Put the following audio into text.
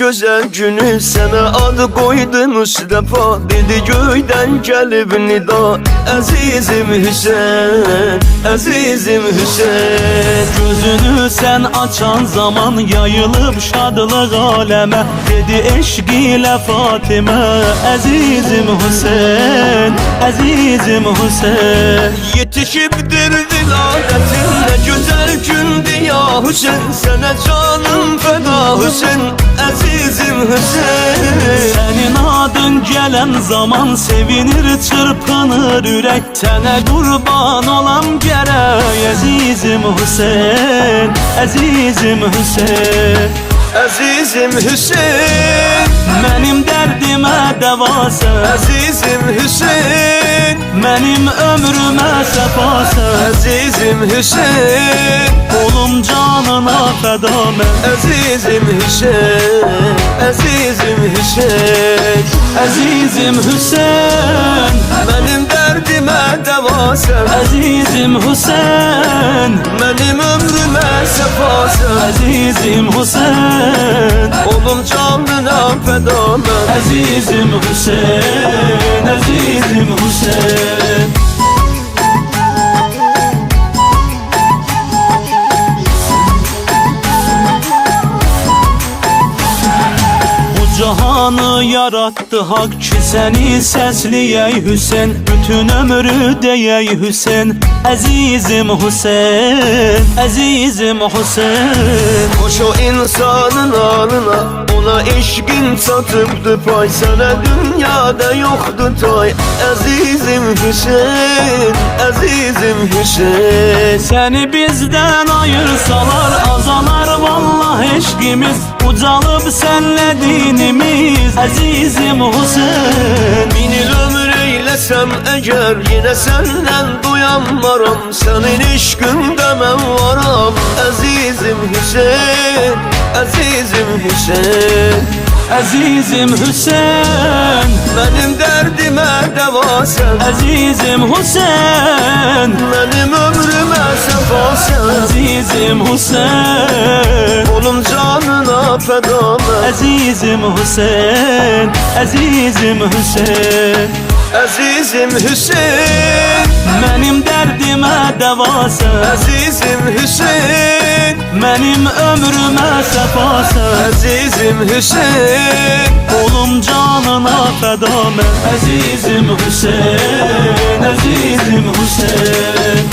güzel günü sana adı koydu Mustafa. Dedi göyden gelip nida, azizim Hüseyin, azizim Hüseyin. Gözünü sen açan zaman yayılıp şadlık aleme. Dedi eşk ile Fatime, azizim Hüseyin, azizim Hüseyin. Yetişipdir vilayetin, ne güzel gündü ya Hüseyin. Sana canım feda Hüseyin, azizim Hüseyin. Senin adın gelen zaman sevinir çırpınır yürek. Sene kurban olam gerek, azizim Hüseyin, azizim Hüseyin. Azizim Hüseyin, Benim derdime deva sen, azizim Hüseyin. benim ömrüme sefa sen. Azizim Hüseyin, Oğlum canına feda ben, azizim Hüseyin, azizim Hüseyin. azizim Hüseyin, Benim derdime deva sen, azizim Hüseyin, benim ömrüme sefa sen. azizim Hüseyin, Oğlum canına feda ben, azizim Hüseyin, azizim Hüseyin. Cihanı yarattı hak ki seni sesleyey Hüseyin. Bütün ömrü deyey Hüseyin, azizim Hüseyin, azizim Hüseyin. koş o insanın alına, ona işkin satıptı pay. Sana dünyada yoktu tay, azizim Hüseyin, azizim Hüseyin. Seni bizden ayırsalar azalar vallahi eşkimiz. Ucalıp senle dinimiz, azizim Hüseyin. Bin yıl ömür eylesem eğer, yine senden duyanmaram. Senin işkinde ben varam, azizim Hüseyin, azizim Hüseyin. Azizim Hüseyin, Benim derdime deva sen, azizim Hüseyin, benim ömrüme sefa sen. azizim Hüseyin, Oğlum canına feda ben, azizim Hüseyin, azizim Hüseyin. azizim Hüseyin. Benim derdime deva sen, Azizim Hüseyin, benim ömrüme sefa sen. azizim Hüseyin. Oğlum canına feda ben, azizim Hüseyin, azizim Hüseyin.